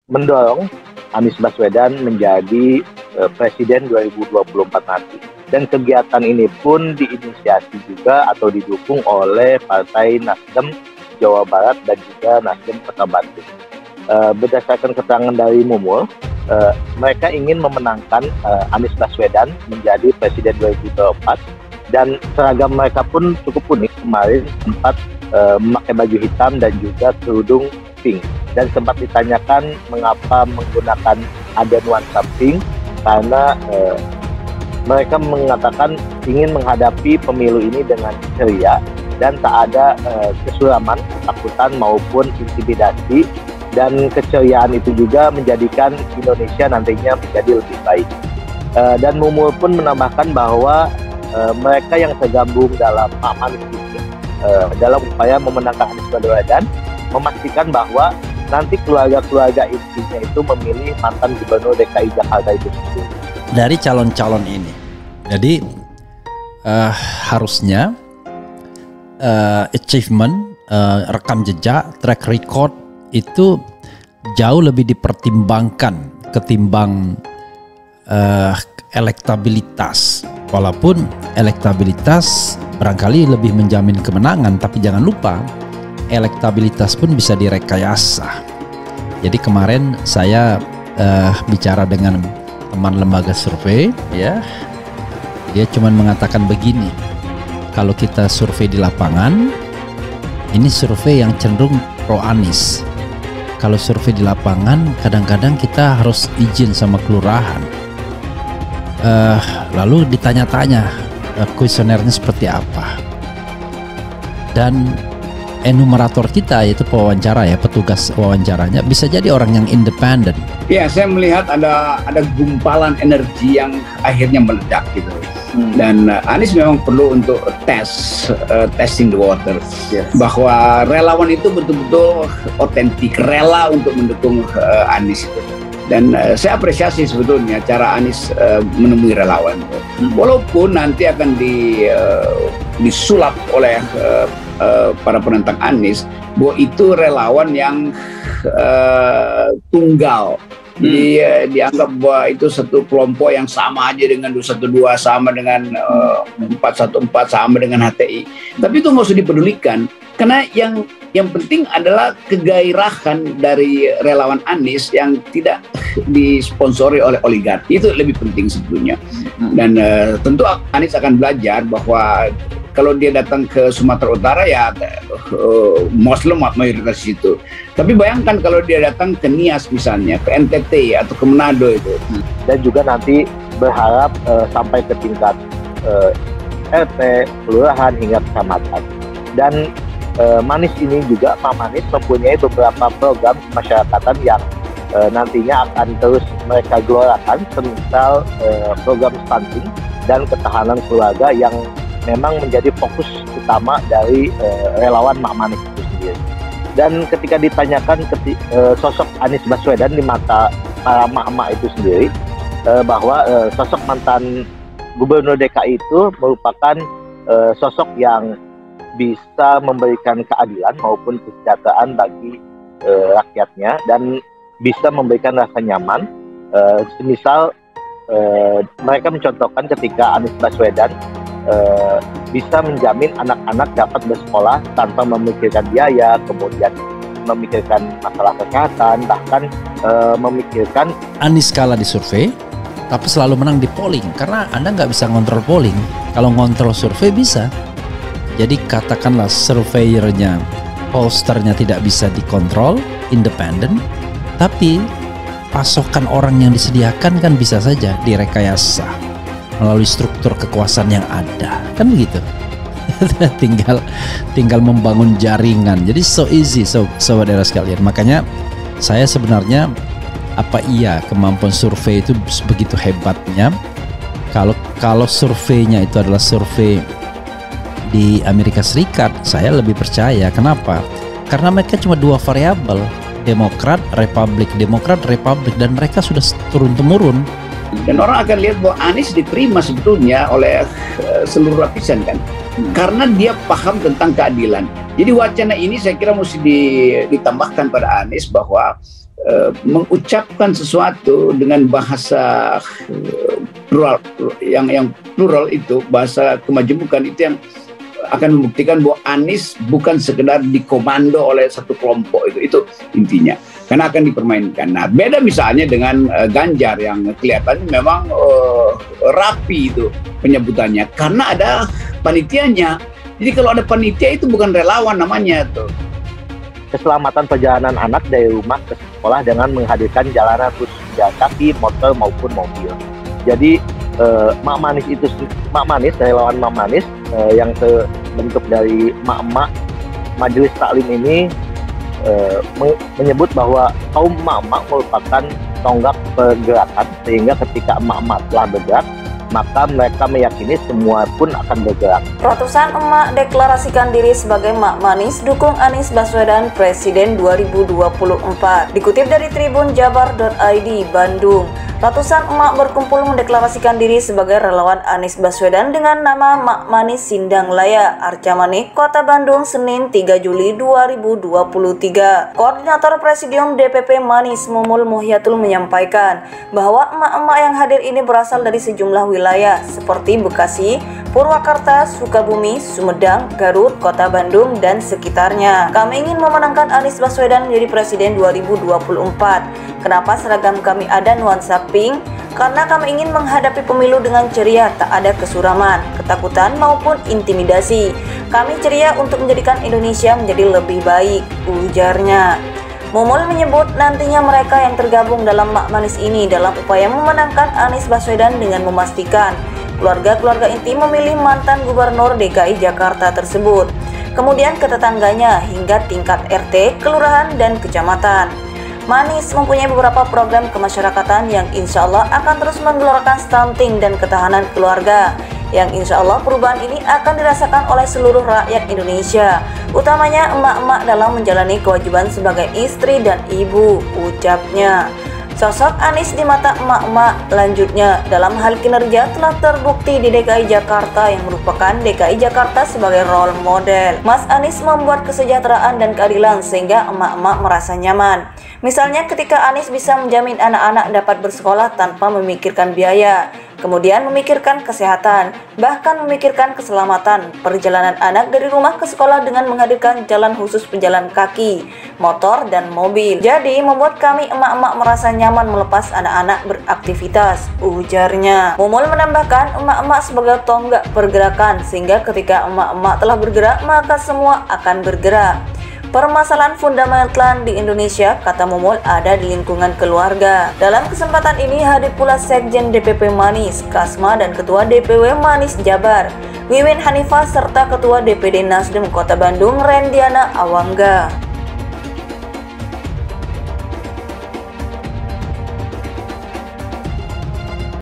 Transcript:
mendorong Anies Baswedan menjadi Presiden 2024 nanti. Dan kegiatan ini pun diinisiasi juga atau didukung oleh Partai Nasdem Jawa Barat dan juga Nasdem Kota Bandung. Berdasarkan keterangan dari Mumul, mereka ingin memenangkan Anies Baswedan menjadi Presiden 2024, dan seragam mereka pun cukup unik. Kemarin sempat memakai baju hitam dan juga kerudung pink, dan sempat ditanyakan mengapa menggunakan ada nuansa pink, karena mereka mengatakan ingin menghadapi pemilu ini dengan ceria dan tak ada kesuraman, ketakutan maupun intimidasi, dan keceriaan itu juga menjadikan Indonesia nantinya menjadi lebih baik. Dan Mumul pun menambahkan bahwa mereka yang tergabung dalam Mak Manis ini dalam upaya memenangkan Anies Baswedan memastikan bahwa nanti keluarga-keluarga intinya itu memilih mantan Gubernur DKI Jakarta itu sendiri. Dari calon-calon ini, jadi harusnya achievement, rekam jejak, track record itu jauh lebih dipertimbangkan ketimbang elektabilitas. Walaupun elektabilitas barangkali lebih menjamin kemenangan, tapi jangan lupa elektabilitas pun bisa direkayasa. Jadi kemarin saya bicara dengan teman lembaga survei, ya, dia cuma mengatakan begini: kalau kita survei di lapangan, ini survei yang cenderung pro Anies. Kalau survei di lapangan, kadang-kadang kita harus izin sama kelurahan. Lalu ditanya-tanya kuesionernya seperti apa. Dan enumerator kita, yaitu pewawancara ya, petugas wawancaranya bisa jadi orang yang independen. Ya, saya melihat ada gumpalan energi yang akhirnya meledak gitu. Dan Anies memang perlu untuk testing the water, bahwa relawan itu betul-betul otentik, rela untuk mendukung Anies itu. Dan saya apresiasi sebetulnya cara Anies menemui relawan. Walaupun nanti akan disulap oleh para penentang Anies bahwa itu relawan yang tunggal. Jadi dianggap bahwa itu satu kelompok yang sama aja dengan 212, sama dengan 414, sama dengan HTI. Tapi itu nggak usah dipedulikan, karena yang penting adalah kegairahan dari relawan Anies yang tidak disponsori oleh oligarki. Itu lebih penting sebetulnya. Dan tentu Anies akan belajar bahwa kalau dia datang ke Sumatera Utara ya Muslim mayoritas itu. Tapi bayangkan kalau dia datang ke Nias misalnya, ke NTT atau ke Manado itu. Dan juga nanti berharap sampai ke tingkat RT, kelurahan hingga kecamatan. Dan Manis ini juga, Pak Manis mempunyai beberapa program kemasyarakatan yang nantinya akan terus mereka gelorakan, semisal program stunting dan ketahanan keluarga yang memang menjadi fokus utama dari relawan Mak Manis itu sendiri. Dan ketika ditanyakan sosok Anies Baswedan di mata para mak-mak itu sendiri, bahwa sosok mantan Gubernur DKI itu merupakan sosok yang bisa memberikan keadilan maupun kesejahteraan bagi rakyatnya, dan bisa memberikan rasa nyaman. Semisal mereka mencontohkan ketika Anies Baswedan bisa menjamin anak-anak dapat bersekolah tanpa memikirkan biaya, kemudian memikirkan masalah kesehatan, bahkan memikirkan. Anies kalah di survei, tapi selalu menang di polling, karena Anda nggak bisa ngontrol polling. Kalau ngontrol survei bisa. Jadi katakanlah surveyornya, pollsternya tidak bisa dikontrol, independen, tapi pasokan orang yang disediakan kan bisa saja direkayasa melalui struktur kekuasaan yang ada, kan begitu. tinggal membangun jaringan. Jadi so easy, saudara sekalian. Makanya saya sebenarnya, apa iya kemampuan survei itu begitu hebatnya? Kalau surveinya itu adalah survei di Amerika Serikat, saya lebih percaya. Kenapa? Karena mereka cuma dua variabel, Demokrat, Republik, dan mereka sudah turun-temurun. Dan orang akan lihat bahwa Anies diterima sebetulnya oleh seluruh lapisan kan, karena dia paham tentang keadilan. Jadi wacana ini saya kira mesti ditambahkan pada Anies bahwa mengucapkan sesuatu dengan bahasa plural, yang plural itu, bahasa kemajemukan itu yang akan membuktikan bahwa Anies bukan sekedar dikomando oleh satu kelompok, itu intinya, karena akan dipermainkan. Nah, beda misalnya dengan Ganjar yang kelihatannya memang rapi itu penyebutannya karena ada panitianya. Jadi kalau ada panitia itu bukan relawan namanya tuh. Keselamatan perjalanan anak dari rumah ke sekolah dengan menghadirkan jalanan khusus jalan kaki, motor maupun mobil. Jadi Mak Manis itu, Mak Manis, relawan Mak Manis yang terbentuk dari emak-emak Majelis Taklim ini menyebut bahwa kaum emak-emak merupakan tonggak pergerakan, sehingga ketika emak-emak telah bergerak, maka mereka meyakini semua pun akan bergerak. Ratusan emak deklarasikan diri sebagai Mak Manis dukung Anies Baswedan Presiden 2024. Dikutip dari Tribun Jabar.id Bandung, ratusan emak berkumpul mendeklarasikan diri sebagai relawan Anies Baswedan dengan nama Mak Manis Sindang Laya, Arca Manik, Kota Bandung, Senin 3 Juli 2023. Koordinator Presidium DPP Manis, Mumul Muhyatul, menyampaikan bahwa emak-emak yang hadir ini berasal dari sejumlah wilayah seperti Bekasi, Purwakarta, Sukabumi, Sumedang, Garut, Kota Bandung, dan sekitarnya. Kami ingin memenangkan Anies Baswedan menjadi Presiden 2024. Kenapa seragam kami ada nuansa pink? Karena kami ingin menghadapi pemilu dengan ceria, tak ada kesuraman, ketakutan, maupun intimidasi. Kami ceria untuk menjadikan Indonesia menjadi lebih baik, ujarnya. Mumul menyebut nantinya mereka yang tergabung dalam Mak Manis ini dalam upaya memenangkan Anies Baswedan dengan memastikan keluarga-keluarga inti memilih mantan Gubernur DKI Jakarta tersebut, kemudian ke tetangganya hingga tingkat RT, kelurahan, dan kecamatan. Manis mempunyai beberapa program kemasyarakatan yang insya Allah akan terus menggelorakan stunting dan ketahanan keluarga, yang insya Allah perubahan ini akan dirasakan oleh seluruh rakyat Indonesia, utamanya emak-emak dalam menjalani kewajiban sebagai istri dan ibu, ucapnya. Sosok Anies di mata emak-emak lanjutnya dalam hal kinerja telah terbukti di DKI Jakarta yang merupakan DKI Jakarta sebagai role model. Mas Anies membuat kesejahteraan dan keadilan sehingga emak-emak merasa nyaman. Misalnya ketika Anies bisa menjamin anak-anak dapat bersekolah tanpa memikirkan biaya, kemudian memikirkan kesehatan, bahkan memikirkan keselamatan perjalanan anak dari rumah ke sekolah dengan menghadirkan jalan khusus pejalan kaki, motor, dan mobil. Jadi membuat kami emak-emak merasa nyaman melepas anak-anak beraktivitas, ujarnya. Mumul menambahkan emak-emak sebagai tonggak pergerakan, sehingga ketika emak-emak telah bergerak maka semua akan bergerak. Permasalahan fundamental di Indonesia, kata Mumul, ada di lingkungan keluarga. Dalam kesempatan ini hadir pula Sekjen DPP Manis, Kasma, dan Ketua DPW Manis Jabar, Wiwin Hanifah, serta Ketua DPD Nasdem Kota Bandung, Rendiana Awangga.